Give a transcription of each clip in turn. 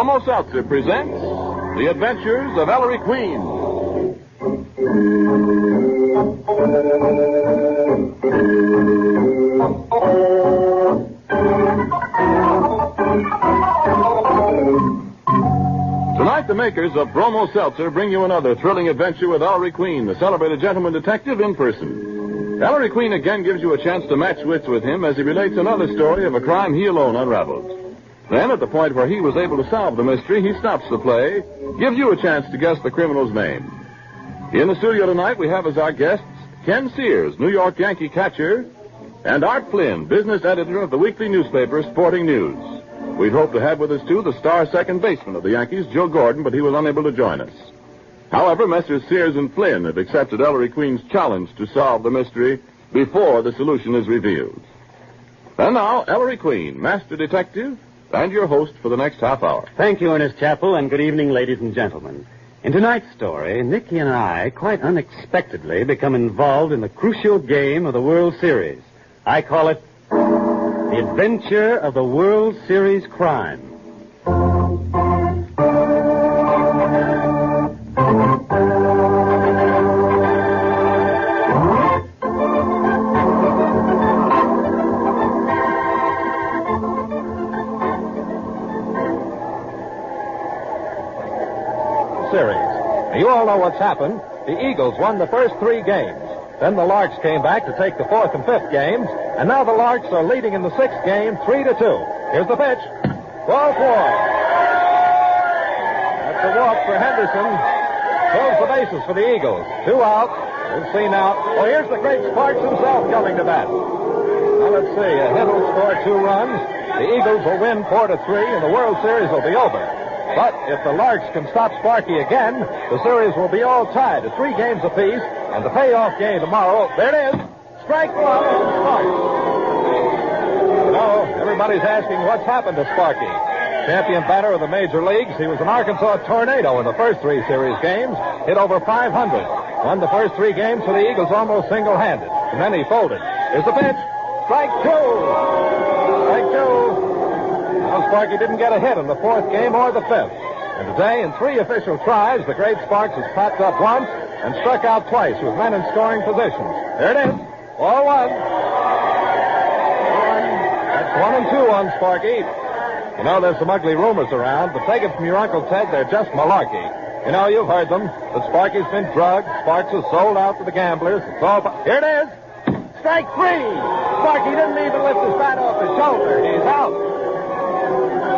Bromo Seltzer presents The Adventures of Ellery Queen. Tonight, the makers of Bromo Seltzer bring you another thrilling adventure with Ellery Queen, the celebrated gentleman detective in person. Ellery Queen again gives you a chance to match wits with him as he relates another story of a crime he alone unraveled. Then, at the point where he was able to solve the mystery, he stops the play, gives you a chance to guess the criminal's name. In the studio tonight, we have as our guests Ken Sears, New York Yankee catcher, and Art Flynn, business editor of the weekly newspaper Sporting News. We'd hoped to have with us, too, the star second baseman of the Yankees, Joe Gordon, but he was unable to join us. However, Messrs. Sears and Flynn have accepted Ellery Queen's challenge to solve the mystery before the solution is revealed. And now, Ellery Queen, master detective, and your host for the next half hour. Thank you, Ernest Chappell, and good evening, ladies and gentlemen. In tonight's story, Nicky and I quite unexpectedly become involved in the crucial game of the World Series. I call it The Adventure of the World Series Crime. You all know what's happened. The Eagles won the first 3 games. Then the Larks came back to take the 4th and 5th games, and now the Larks are leading in the 6th game 3-2. Here's the pitch. Ball 4. That's a walk for Henderson. Fills the bases for the Eagles. 2 out. We'll see now. Oh, here's the great Sparks himself coming to bat. Now let's see. A hit will score 2 runs. The Eagles will win 4-3, and the World Series will be over. But if the Larks can stop Sparky again, the series will be all tied at 3 games apiece, and the payoff game tomorrow, there it is, strike 1, Sparky. You know, everybody's asking what's happened to Sparky. Champion batter of the major leagues, he was an Arkansas tornado in the first 3 series games, hit over 500, won the first 3 games for the Eagles almost single-handed, and then he folded. Here's the pitch, strike 2. Strike 2. Now, Sparky didn't get a hit in the 4th game or the 5th. And today, in 3 official tries, the great Sparks has popped up once and struck out twice with men in scoring positions. There it is. Ball 1. That's 1 and 2 on Sparky. You know, there's some ugly rumors around, but take it from your Uncle Ted, they're just malarkey. You know, you've heard them. That Sparky's been drugged, Sparks is sold out to the gamblers. It's all... Here it is. Strike 3. Sparky didn't even lift his bat off his shoulder. He's out.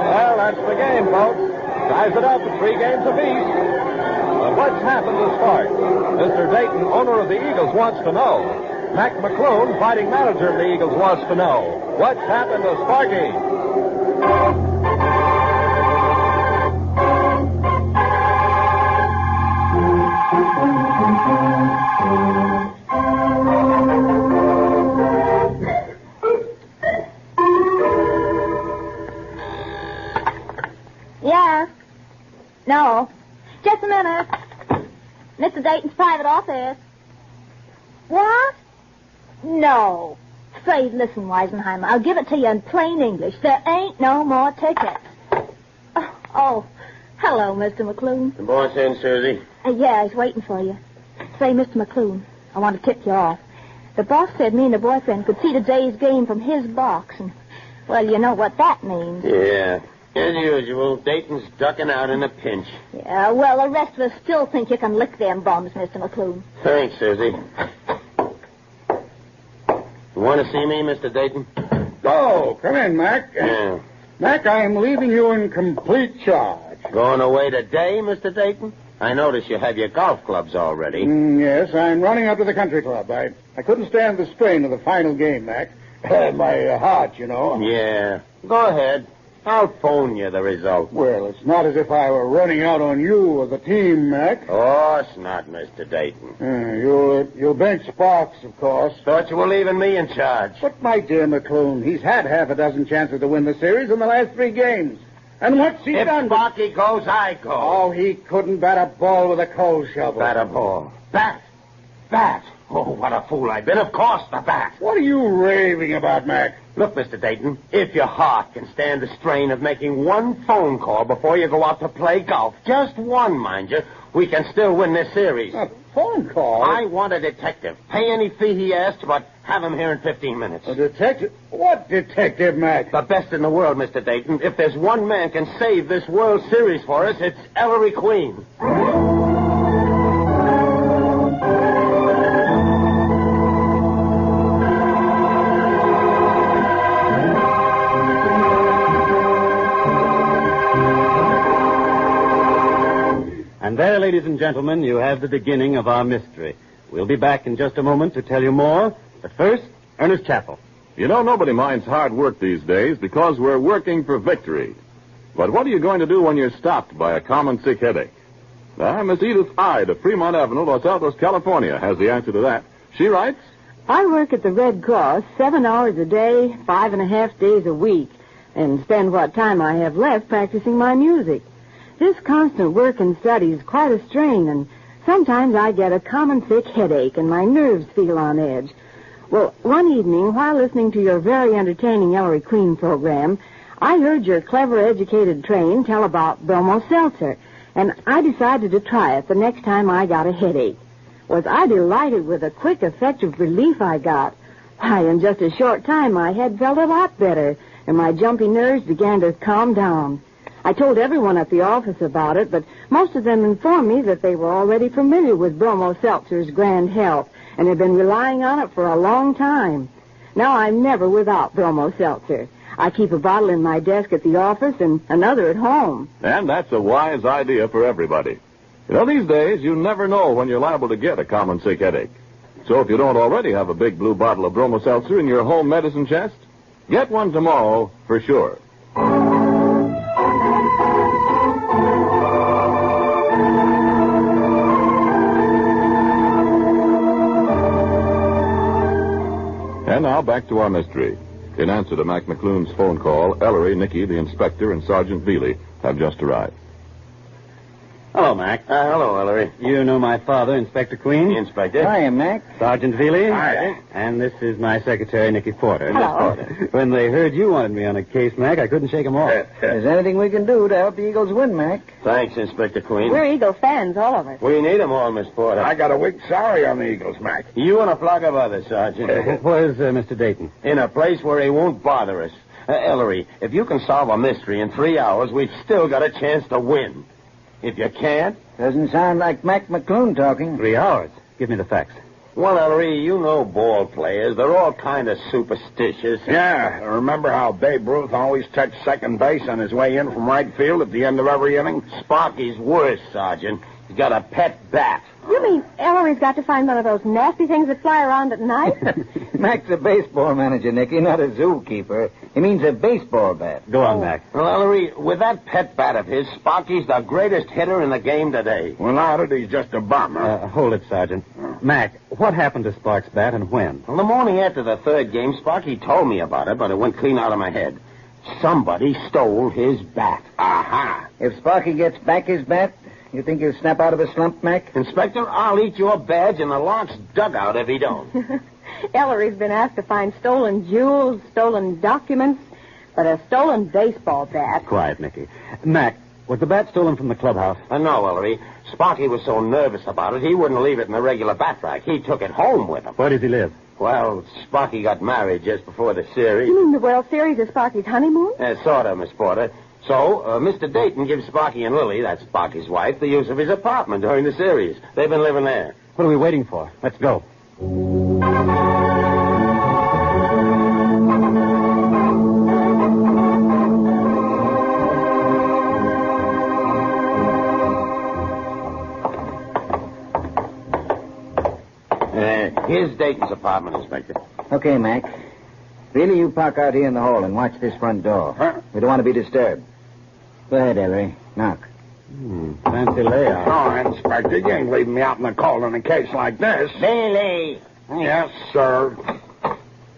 Well, that's the game, folks. Ties it up at 3 games apiece. But what's happened to Sparks? Mr. Dayton, owner of the Eagles, wants to know. Mac McClune, fighting manager of the Eagles, wants to know. What's happened to Sparky? Yeah. No. Just a minute. Mr. Dayton's private office. What? No. Say, listen, Weisenheimer, I'll give it to you in plain English. There ain't no more tickets. Oh. Hello, Mr. McClune. The boss in, Susie? Yeah, he's waiting for you. Say, Mr. McClune, I want to tip you off. The boss said me and the boyfriend could see today's game from his box, and, well, you know what that means. Yeah. As usual, Dayton's ducking out in a pinch. Yeah, well, the rest of us still think you can lick them bums, Mr. McClune. Thanks, Susie. You want to see me, Mr. Dayton? Oh, come in, Mac. Yeah. Mac, I am leaving you in complete charge. Going away today, Mr. Dayton? I notice you have your golf clubs already. Yes, I'm running up to the country club. I couldn't stand the strain of the final game, Mac. My heart, you know. Yeah. Go ahead. I'll phone you the result. Well, it's not as if I were running out on you or the team, Mac. Of course not, Mr. Dayton. You'll bench Sparks, of course. Thought you were leaving me in charge. But, my dear McClune, he's had half a dozen chances to win the series in the last 3 games. And what's he done? If Sparky goes, I go. Oh, he couldn't bat a ball with a coal shovel. Bat a ball. Bat. Oh, what a fool I've been. Of course, the bat. What are you raving about, Mac? Look, Mr. Dayton, if your heart can stand the strain of making one phone call before you go out to play golf, just one, mind you, we can still win this series. A phone call? I want a detective. Pay any fee he asks, but have him here in 15 minutes. A detective? What detective, Mac? The best in the world, Mr. Dayton. If there's one man can save this World Series for us, it's Ellery Queen. And there, ladies and gentlemen, you have the beginning of our mystery. We'll be back in just a moment to tell you more. But first, Ernest Chappell. You know, nobody minds hard work these days because we're working for victory. But what are you going to do when you're stopped by a common sick headache? Miss Edith Hyde of Fremont Avenue, Los Altos, California, has the answer to that. She writes, I work at the Red Cross 7 hours a day, 5.5 days a week, and spend what time I have left practicing my music. This constant work and study is quite a strain, and sometimes I get a common sick headache and my nerves feel on edge. Well, one evening, while listening to your very entertaining Ellery Queen program, I heard your clever, educated train tell about Bromo Seltzer, and I decided to try it the next time I got a headache. Was I delighted with the quick, effective relief I got. Why, in just a short time, my head felt a lot better, and my jumpy nerves began to calm down. I told everyone at the office about it, but most of them informed me that they were already familiar with Bromo Seltzer's grand help and had been relying on it for a long time. Now I'm never without Bromo Seltzer. I keep a bottle in my desk at the office and another at home. and that's a wise idea for everybody. You know, these days, you never know when you're liable to get a common sick headache. So if you don't already have a big blue bottle of Bromo Seltzer in your home medicine chest, get one tomorrow for sure. And now back to our mystery. In answer to Mac McClune's phone call, Ellery, Nicky, the inspector, and Sergeant Veely have just arrived. Hello, Mac. Hello, Ellery. You know my father, Inspector Queen. Inspector. Hiya, Mac. Sergeant Veely. Hi. And this is my secretary, Nicky Porter. Hello. When they heard you wanted me on a case, Mac, I couldn't shake 'em off. Is there anything we can do to help the Eagles win, Mac? Thanks, Inspector Queen. We're Eagle fans, all of us. We need 'em all, Miss Porter. I got a weak salary on the Eagles, Mac. You and a flock of others, Sergeant. Where's Mr. Dayton? In a place where he won't bother us. Ellery, if you can solve a mystery in 3 hours, we've still got a chance to win. If you can't... Doesn't sound like Mac McClune talking. 3 hours. Give me the facts. Well, Ellery, you know ball players. They're all kind of superstitious. Yeah, remember how Babe Ruth always touched second base on his way in from right field at the end of every inning? Sparky's worse, Sergeant. He's got a pet bat. You mean Ellery's got to find one of those nasty things that fly around at night? Mac's a baseball manager, Nicky, not a zookeeper. He means a baseball bat. Go on, Mac. Well, Ellery, with that pet bat of his, Sparky's the greatest hitter in the game today. Without it, he's just a bum, huh? Hold it, Sergeant. Mac, what happened to Spark's bat and when? Well, the morning after the third game, Sparky told me about it, but it went clean out of my head. Somebody stole his bat. Aha. If Sparky gets back his bat, you think he'll snap out of a slump, Mac? Inspector, I'll eat your badge in the Lark's dugout if he don't. Ellery's been asked to find stolen jewels, stolen documents, but a stolen baseball bat. Quiet, Nicky. Mac, was the bat stolen from the clubhouse? No, Ellery. Sparky was so nervous about it, he wouldn't leave it in the regular bat rack. He took it home with him. Where does he live? Well, Sparky got married just before the series. You mean the World Series is Sparky's honeymoon? Sort of, Miss Porter. So, Mr. Dayton gives Sparky and Lily, that's Sparky's wife, the use of his apartment during the series. They've been living there. What are we waiting for? Let's go. Here's Dayton's apartment, Inspector. Okay, Mac. Really, you park out here in the hall and watch this front door. Huh? We don't want to be disturbed. Go ahead, Ellery. Knock. Fancy layout. Oh, Inspector, you ain't leaving me out in the cold in a case like this. Lily! Yes, sir.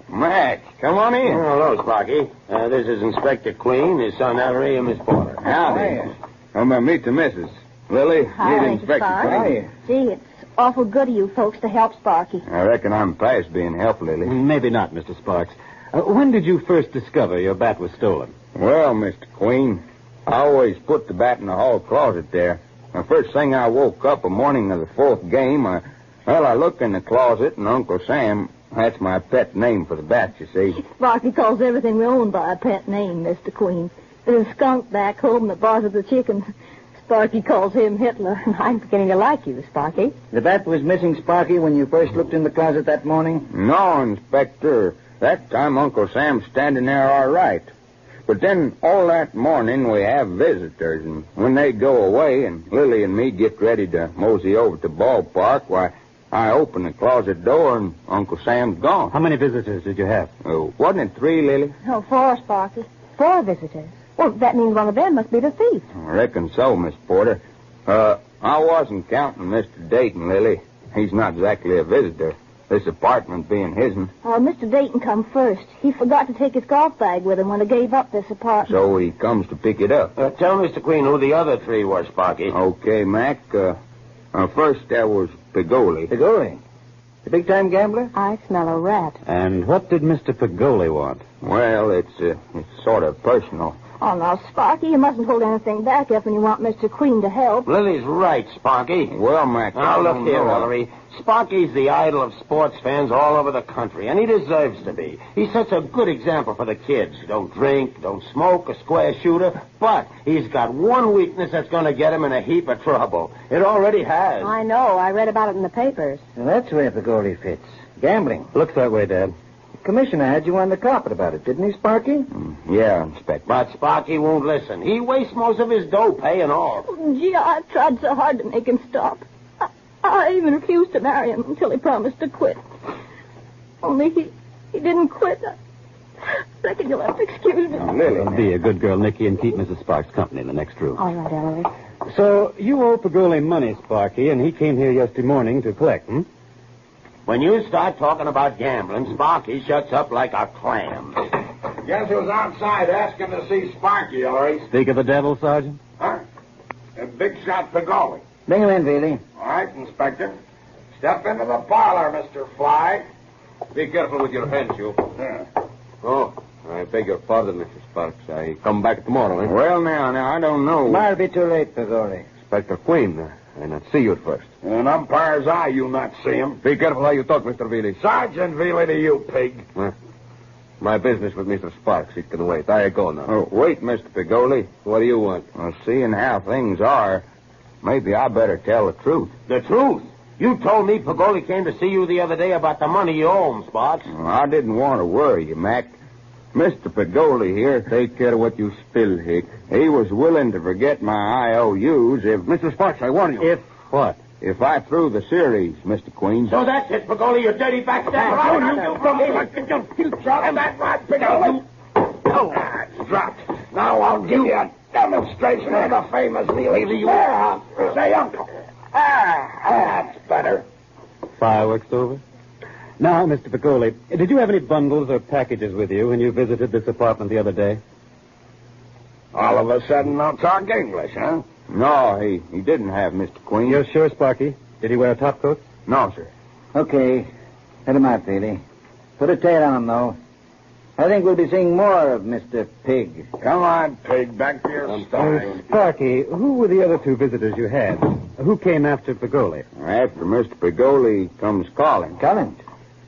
Mac, come on in. Oh, hello, Sparky. This is Inspector Queen, his son Ellery, and Miss Porter. Howdy. Meet the missus. Lily, Hi, Inspector Sparky. Gee, it's awful good of you folks to help Sparky. I reckon I'm past being helpful, Lily. Maybe not, Mr. Sparks. When did you first discover your bat was stolen? Well, Mr. Queen, I always put the bat in the hall closet there. The first thing I woke up the morning of the fourth game, I looked in the closet, and Uncle Sam, that's my pet name for the bat, you see. Sparky calls everything we own by a pet name, Mr. Queen. There's a skunk back home that bothers the chickens. Sparky calls him Hitler. I'm beginning to like you, Sparky. The bat was missing, Sparky, when you first looked in the closet that morning? No, Inspector. That time Uncle Sam's standing there all right. But then all that morning we have visitors, and when they go away and Lily and me get ready to mosey over to the ballpark, why, I open the closet door and Uncle Sam's gone. How many visitors did you have? Wasn't it 3, Lily? Oh, 4, Sparky. 4 visitors. Well, that means one of them must be the thief. I reckon so, Miss Porter. I wasn't counting Mr. Dayton, Lily. He's not exactly a visitor, this apartment being his'n. Oh, Mr. Dayton come first. He forgot to take his golf bag with him when he gave up this apartment. So he comes to pick it up. Tell Mr. Queen who the other 3 were, Sparky. Okay, Mac. First there was Pagoli. Pagoli? The big-time gambler? I smell a rat. And what did Mr. Pagoli want? Well, it's sort of personal. Oh, now, Sparky, you mustn't hold anything back if you want Mr. Queen to help. Lily's right, Sparky. Well, Mac, Now, I look don't here, know. Ellery. Sparky's the idol of sports fans all over the country, and he deserves to be. He sets a good example for the kids. Don't drink, don't smoke, a square shooter, but he's got one weakness that's going to get him in a heap of trouble. It already has. I know. I read about it in the papers. Well, that's where Pagoli fits. Gambling. Looks that way, Dad. The commissioner had you on the carpet about it, didn't he, Sparky? Yeah, Inspector. But Sparky won't listen. He wastes most of his dough paying off. Oh, gee, I've tried so hard to make him stop. I even refused to marry him until he promised to quit. Only he didn't quit. I reckon you'll have to excuse me. Lily. Be a good girl, Nicky, and keep Mrs. Sparks company in the next room. All right, Ellery. So you owe Pagoli money, Sparky, and he came here yesterday morning to collect, When you start talking about gambling, Sparky shuts up like a clam. Guess who's outside asking to see Sparky, Ellery? Speak of the devil, Sergeant. Huh? A big shot Pagoli. Bring him in, Veely. All right, Inspector. Step into the parlor, Mr. Fly. Be careful with your hands, you. Yeah. Oh, I beg your pardon, Mr. Sparks. I come back tomorrow, eh? Well, now, I don't know. Might be too late, Pagoli. Inspector Queen, I not see you at first. In an umpire's eye, you'll not see him. Be careful how you talk, Mr. Veely. Sergeant Veely to you, pig. My business with Mr. Sparks, it can wait. I go now. Oh, wait, Mr. Pagoli. What do you want? Well, seeing how things are, maybe I better tell the truth. The truth? You told me Pagoli came to see you the other day about the money you owe him, Sparks. Well, I didn't want to worry you, Mac. Mr. Pagoli here, take care of what you spill, Hick. He was willing to forget my IOUs if... Mr. Sparks, I warn you. If what? If I threw the series, Mr. Queen. So that's it, Pagoli, you dirty backstabber. You shot that right, Pagoli. Oh, it's dropped. Now I'll give you a demonstration of the famous Veely. Say, Uncle. That's better. Fireworks over? Now, Mr. Pagoli, did you have any bundles or packages with you when you visited this apartment the other day? All of a sudden, I'll talk English, huh? No, he didn't have, Mr. Queen. You're sure, Sparky? Did he wear a topcoat? No, sir. Okay. Let him out, Veely. Put a tail on him, though. I think we'll be seeing more of Mr. Pig. Come on, pig. Back to your style. Sparky, who were the other 2 visitors you had? Who came after Pagoli? After Mr. Pagoli comes Collins. Collins.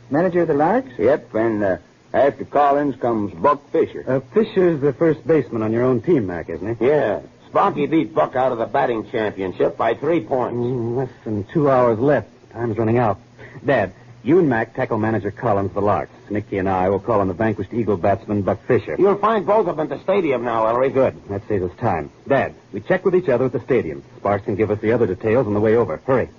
Manager of the Larks? Yep, and after Collins comes Buck Fisher. Fisher's the first baseman on your own team, Mac, isn't he? Yeah. Sparky beat Buck out of the batting championship by 3 points. Less than 2 hours left. Time's running out. Dad, you and Mac tackle manager Collins of the Larks. Nicky and I will call on the vanquished Eagle batsman Buck Fisher. You'll find both of them at the stadium now, Ellery. Good. That saves us time. Dad, we check with each other at the stadium. Sparks can give us the other details on the way over. Hurry.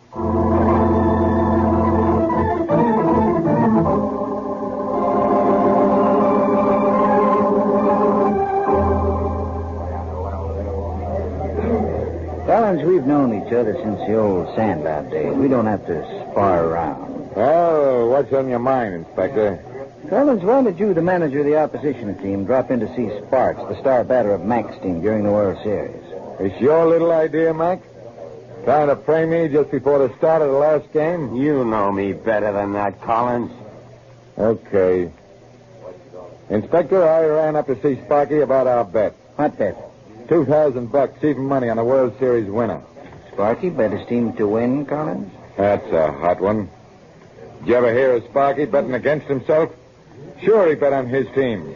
Collins, we've known each other since the old Sandlot days. We don't have to spar around. Oh, what's on your mind, Inspector? Collins, why did you, the manager of the opposition team, drop in to see Sparks, the star batter of Mac's team, during the World Series? It's your little idea, Mac? Trying to frame me just before the start of the last game? You know me better than that, Collins. Okay. Inspector, I ran up to see Sparky about our bet. What bet? $2,000, even money on a World Series winner. Sparky bet his team to win, Collins? That's a hot one. Did you ever hear of Sparky betting against himself? Sure, he bet on his team.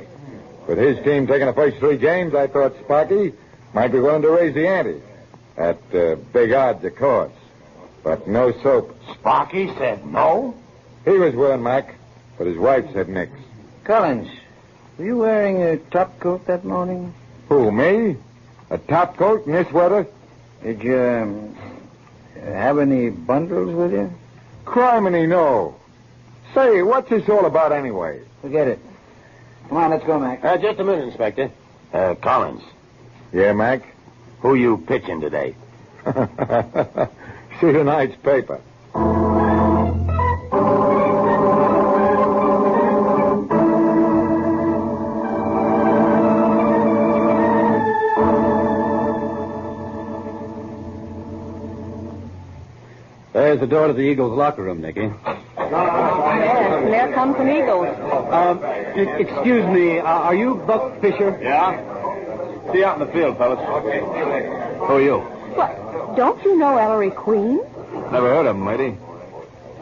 With his team taking the first 3 games, I thought Sparky might be willing to raise the ante. At big odds, of course. But no soap. Sparky said no? He was willing, Mac, but his wife said nix. Collins, were you wearing a top coat that morning? Who, me? A top coat in this weather? Did you have any bundles with you? Criminy, no. Say, what's this all about anyway? Forget it. Come on, let's go, Mac. Just a minute, Inspector. Collins, Yeah, Mac? who you pitching today? See tonight's paper. There's the door to the Eagles' locker room, Nicky. Yes, and there comes some Eagles. Excuse me, are you Buck Fisher? Yeah? See you out in the field, fellas. Who are you? What? Don't you know Ellery Queen? Never heard of him, lady.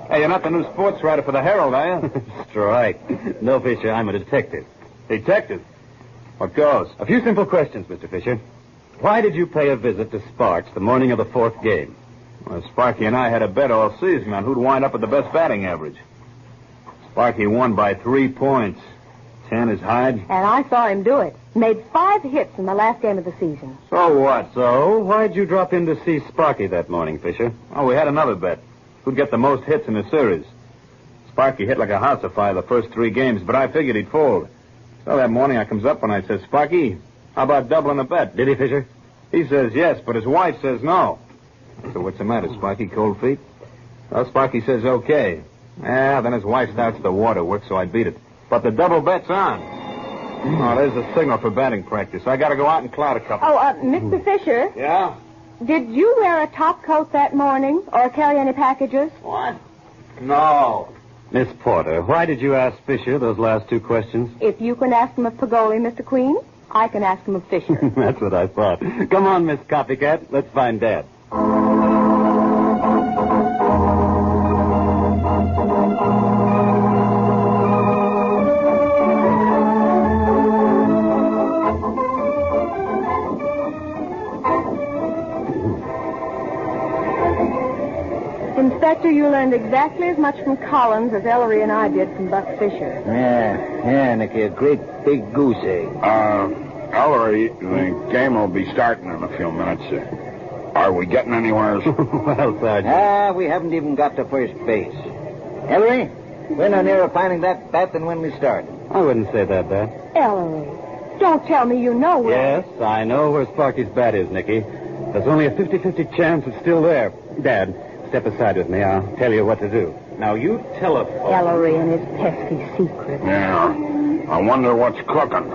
Hey, you're not the new sports writer for the Herald, are you? Strike. No, Fisher, I'm a detective. Detective. What goes? A few simple questions, Mr. Fisher. Why did you pay a visit to Sparks the morning of the 4th game? Well, Sparky and I had a bet all season on who'd wind up with the best batting average. Sparky won by 3 points. 10 is Hyde. And I saw him do it. Made 5 hits in the last game of the season. So what? So, why'd you drop in to see Sparky that morning, Fisher? Oh, we had another bet. Who'd get the most hits in the series? Sparky hit like a house afire the first 3 games, but I figured he'd fold. So that morning I comes up and I says, Sparky, how about doubling the bet? Did he, Fisher? He says yes, but his wife says no. So what's the matter, Sparky? Cold feet? Well, Sparky says okay. Yeah, then his wife starts the waterwork, so I beat it. But the double bet's on. Oh, there's a signal for batting practice. I gotta go out and cloud a couple. Oh, Mr. Fisher, Yeah? did you wear a top coat that morning or carry any packages? What? No. Miss Porter, why did you ask Fisher those last 2 questions? If you can ask him of Pagoli, Mr. Queen, I can ask him of Fisher. That's what I thought. Come on, Miss Copycat. Let's find Dad. Inspector, you learned exactly as much from Collins as Ellery and I did from Buck Fisher. Yeah, Nicky, a great big goose egg. Ellery, the game will be starting in a few minutes. Are we getting anywhere? Well, Sergeant. We haven't even got to first base. Ellery, we're no nearer finding that bat than when we started. I wouldn't say that, Dad. Ellery, don't tell me you know where. Yes, I know where Sparky's bat is, Nicky. There's only a 50-50 chance it's still there. Dad, step aside with me. I'll tell you what to do. Now, you telephone. Ellery and his pesky secret. Yeah. I wonder what's cooking.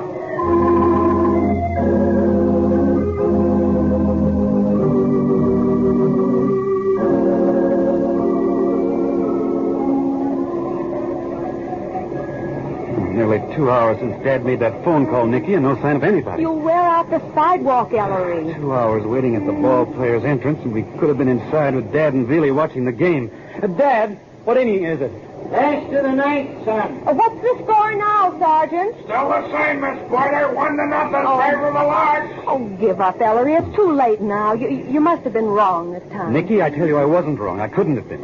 Nearly 2 hours since Dad made that phone call, Nicky, and no sign of anybody. You wear out the sidewalk, Ellery. 2 hours waiting at the ball player's entrance, and we could have been inside with Dad and Veely watching the game. Dad, what inning is it? Last of the ninth, son. What's the score now, Sergeant? Still the same, Miss Porter. 1-0 favor of the Larks. Oh, give up, Ellery. It's too late now. You must have been wrong this time. Nicky, I tell you I wasn't wrong. I couldn't have been.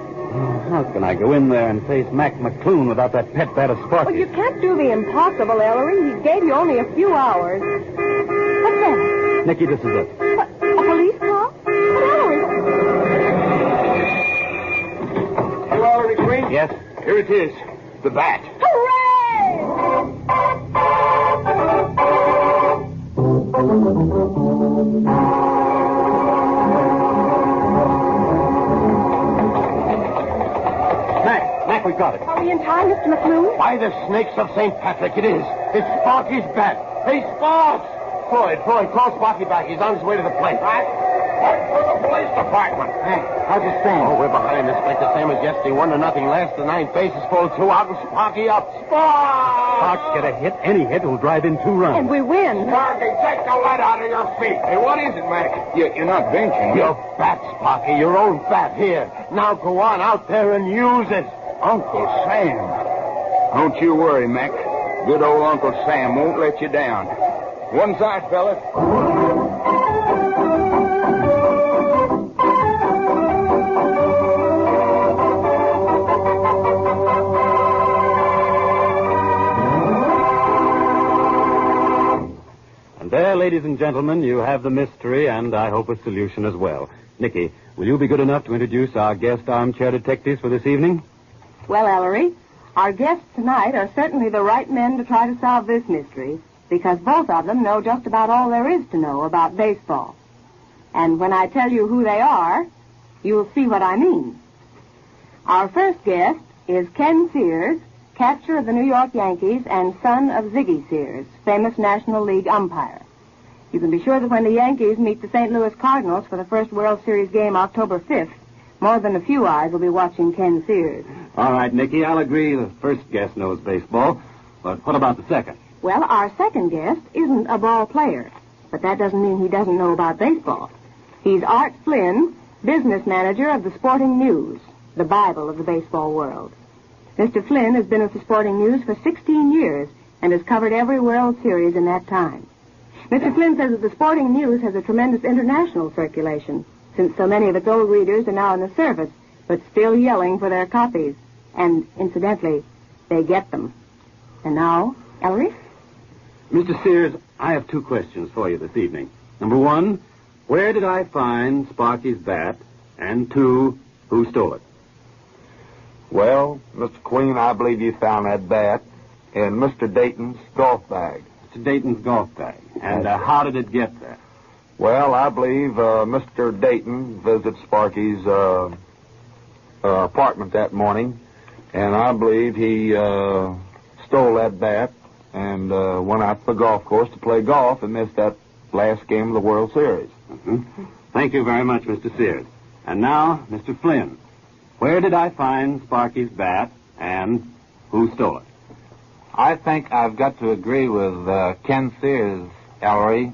How can I go in there and face Mac McClune without that pet bat of Sparky? Well, you can't do the impossible, Ellery. He gave you only a few hours. What's that? Nicky, this is it. What, a police car? But Ellery... You Ellery Queen? Yes? Here it is. The bat. Mac, we've got it. Are we in time, Mr. McClune? By the snakes of St. Patrick, it is. It's Sparky's bat. Hey, Sparks! Floyd, call Sparky back. He's on his way to the plate. Right. For the police department. Hey, how's it stand? Oh, we're behind, Inspector. Same as yesterday. 1-0 last. The ninth bases full. 2 out and Sparky up. Sparks get a hit. Any hit will drive in 2 runs. And we win. Sparky, take the lead out of your feet. Hey, what is it, Mac? You're not benching. Your bat, Sparky. Your own bat. Here. Now go on out there and use it. Uncle Sam. Don't you worry, Mac. Good old Uncle Sam won't let you down. One side, fellas. And there, ladies and gentlemen, you have the mystery and, I hope, a solution as well. Nicky, will you be good enough to introduce our guest armchair detectives for this evening? Well, Ellery, our guests tonight are certainly the right men to try to solve this mystery, because both of them know just about all there is to know about baseball. And when I tell you who they are, you'll see what I mean. Our first guest is Ken Sears, catcher of the New York Yankees and son of Ziggy Sears, famous National League umpire. You can be sure that when the Yankees meet the St. Louis Cardinals for the first World Series game October 5th, more than a few eyes will be watching Ken Sears. All right, Nicky, I'll agree the first guest knows baseball. But what about the second? Well, our second guest isn't a ball player, but that doesn't mean he doesn't know about baseball. He's Art Flynn, business manager of the Sporting News, the Bible of the baseball world. Mr. Flynn has been with the Sporting News for 16 years and has covered every World Series in that time. Mr. Flynn says that the Sporting News has a tremendous international circulation, since so many of its old readers are now in the service, but still yelling for their copies. And, incidentally, they get them. And now, Ellery? Mr. Sears, I have 2 questions for you this evening. Number 1, where did I find Sparky's bat? And 2, who stole it? Well, Mr. Queen, I believe you found that bat in Mr. Dayton's golf bag. Mr. Dayton's golf bag. And how did it get there? Well, I believe Mr. Dayton visited Sparky's apartment that morning, and I believe he stole that bat and went out to the golf course to play golf and missed that last game of the World Series. Mm-hmm. Thank you very much, Mr. Sears. And now, Mr. Flynn, where did I find Sparky's bat and who stole it? I think I've got to agree with Ken Sears, Ellery,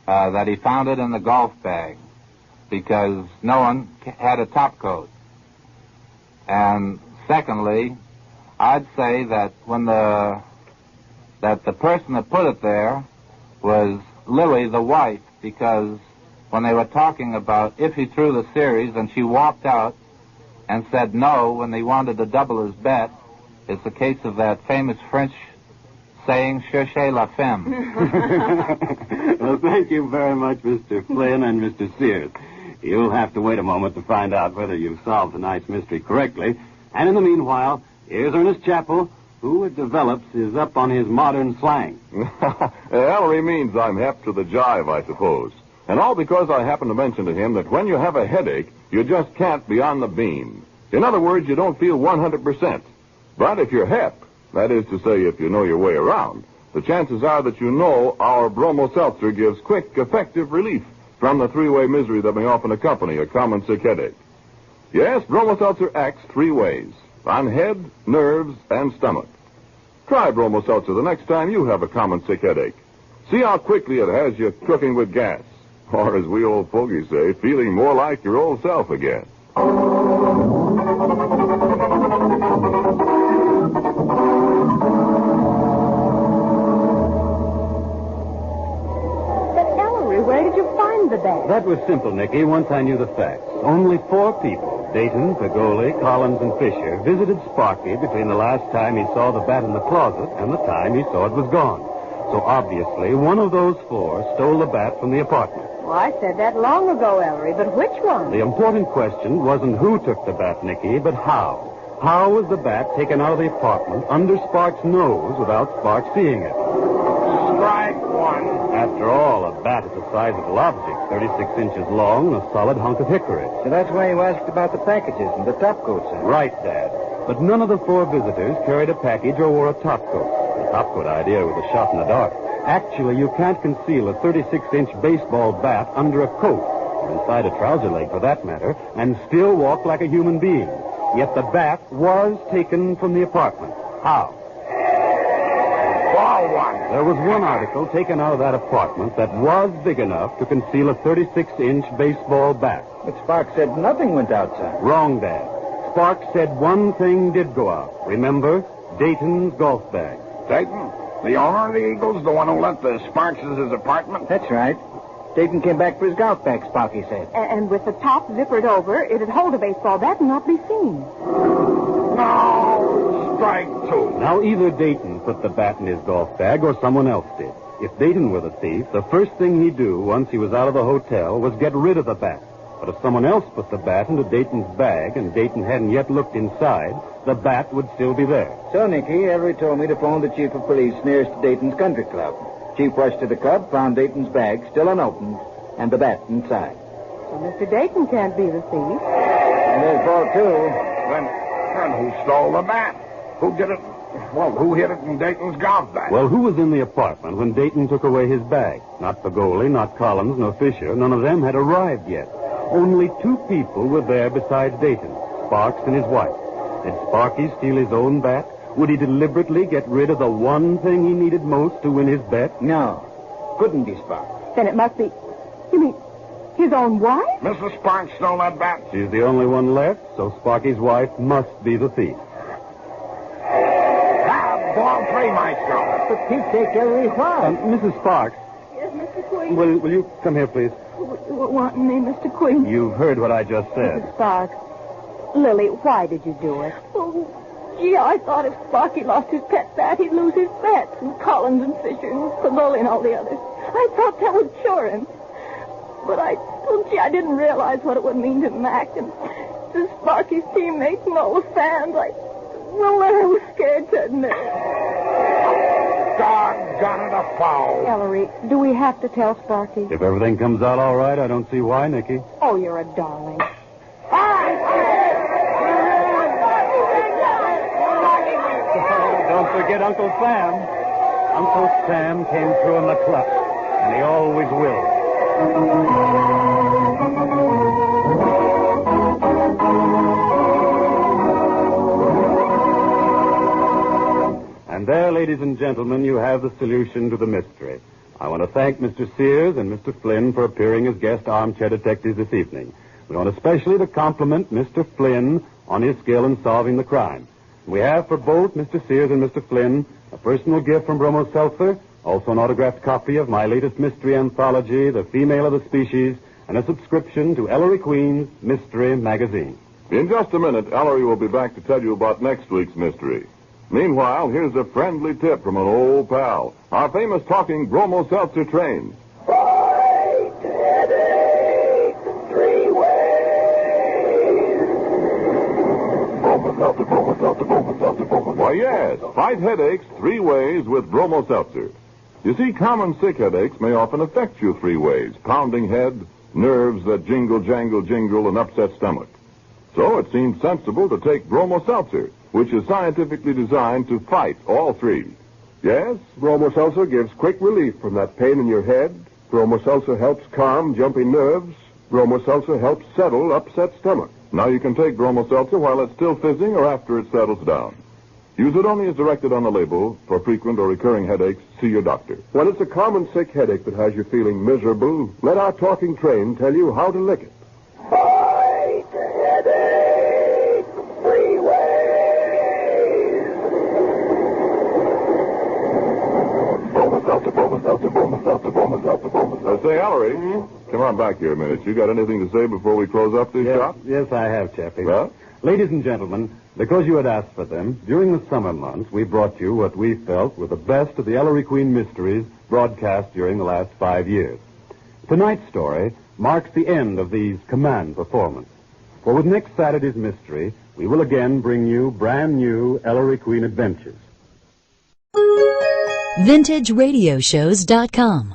that he found it in the golf bag because no one had a top coat. And secondly, I'd say that that the person that put it there was Lily, the wife, because when they were talking about if he threw the series and she walked out and said no when they wanted to double his bet, it's the case of that famous French saying, cherchez la femme. Well, thank you very much, Mr. Flynn and Mr. Sears. You'll have to wait a moment to find out whether you've solved tonight's mystery correctly. And in the meanwhile, here's Ernest Chappell, who, it develops, is up on his modern slang. Ellery means I'm hep to the jive, I suppose. And all because I happened to mention to him that when you have a headache, you just can't be on the beam. In other words, you don't feel 100%. But if you're hep, that is to say, if you know your way around, the chances are that you know our Bromo Seltzer gives quick, effective relief from the 3-way misery that may often accompany a common sick headache. Yes, Bromo Seltzer acts 3 ways, on head, nerves, and stomach. Try Bromo Seltzer the next time you have a common sick headache. See how quickly it has you cooking with gas. Or, as we old fogies say, feeling more like your old self again. The bag. That was simple, Nicky, once I knew the facts. Only 4 people, Dayton, Pagoli, Collins, and Fisher, visited Sparky between the last time he saw the bat in the closet and the time he saw it was gone. So obviously, one of those 4 stole the bat from the apartment. Well, I said that long ago, Ellery, but which one? The important question wasn't who took the bat, Nicky, but how. How was the bat taken out of the apartment under Spark's nose without Spark seeing it? Strike 1. After all, a bat is the size of a object, 36 inches long, and a solid hunk of hickory. So that's why you asked about the packages and the top coats, huh? Right, Dad. But none of the 4 visitors carried a package or wore a top coat. The top coat idea was a shot in the dark. Actually, you can't conceal a 36-inch baseball bat under a coat. or inside a trouser leg for that matter, and still walk like a human being. Yet the bat was taken from the apartment. How? Ball one. There was one article taken out of that apartment that was big enough to conceal a 36-inch baseball bat. But Sparks said nothing went outside. Wrong, Dad. Sparks said one thing did go out. Remember? Dayton's golf bag. Dayton, the owner of the Eagles, the one who lent the Sparks' his apartment? That's right. Dayton came back for his golf bag, Sparky said. And with the top zippered over, it'd hold a baseball bat and not be seen. No, strike two. Now, either Dayton put the bat in his golf bag or someone else did. If Dayton were the thief, the first thing he'd do once he was out of the hotel was get rid of the bat. But if someone else put the bat into Dayton's bag and Dayton hadn't yet looked inside, the bat would still be there. So, Nicky, Ellery told me to phone the chief of police nearest to Dayton's country club. Chief rushed to the club, found Dayton's bag still unopened, and the bat inside. So Mr. Dayton can't be the thief. And there's ball two. Then who stole the bat? Who did it? Well, who hid it in Dayton's golf bag? Well, who was in the apartment when Dayton took away his bag? Not Pagoli, not Collins, nor Fisher. None of them had arrived yet. Only two people were there besides Dayton, Sparks and his wife. Did Sparky steal his own bat? Would he deliberately get rid of the one thing he needed most to win his bet? No. Couldn't be Sparks. Then it must be... You mean his own wife? Mrs. Sparks stole that bat? She's the only one left, so Sparky's wife must be the thief. Ball three, Maestro. For Pete's sake, Ellery, why? Mrs. Sparks, Yes, Mr. Queen. will you come here, please? You were wanting me, Mr. Queen. You've heard what I just said. Mrs. Sparks. Lily, why did you do it? Oh, gee, I thought if Sparky lost his pet bat, he'd lose his bets, and Collins and Fisher and Pagoli and all the others. I thought that would cure him. But I didn't realize what it would mean to Mac and to Sparky's teammates and all the fans. I was scared to admit it. Doggone it, a foul. Ellery, do we have to tell Sparky? If everything comes out all right, I don't see why, Nicky. Oh, you're a darling. Don't forget Uncle Sam. Uncle Sam came through in the clutch, and he always will. And there, ladies and gentlemen, you have the solution to the mystery. I want to thank Mr. Sears and Mr. Flynn for appearing as guest armchair detectives this evening. We want especially to compliment Mr. Flynn on his skill in solving the crime. We have for both Mr. Sears and Mr. Flynn a personal gift from Bromo Seltzer, also an autographed copy of my latest mystery anthology, The Female of the Species, and a subscription to Ellery Queen's Mystery Magazine. In just a minute, Ellery will be back to tell you about next week's mystery. Meanwhile, here's a friendly tip from an old pal, our famous talking Bromo Seltzer train. Fight, headache, three ways. Bromo Seltzer, Bromo Seltzer, Bromo Seltzer, Bromo Seltzer. Why, yes, fight headaches 3 ways with Bromo Seltzer. You see, common sick headaches may often affect you 3 ways. Pounding head, nerves that jingle, jangle, jingle, and upset stomach. So it seems sensible to take Bromo Seltzer, which is scientifically designed to fight all 3. Yes, Bromo Seltzer gives quick relief from that pain in your head. Bromo Seltzer helps calm jumpy nerves. Bromo Seltzer helps settle upset stomach. Now you can take Bromo Seltzer while it's still fizzing or after it settles down. Use it only as directed on the label. For frequent or recurring headaches, see your doctor. When it's a common sick headache that has you feeling miserable, let our talking train tell you how to lick it. Fight, headache, three ways. Bromo Seltzer, Bromo Seltzer, Bromo Seltzer, Bromo Seltzer, Bromo Seltzer. Say, Ellery, come on back here a minute. You got anything to say before we close up this shop? Yes, I have, Chappie. Well? Ladies and gentlemen, because you had asked for them, during the summer months, we brought you what we felt were the best of the Ellery Queen mysteries broadcast during the last 5 years. Tonight's story marks the end of these command performances. For with next Saturday's mystery, we will again bring you brand new Ellery Queen adventures. VintageRadioshows.com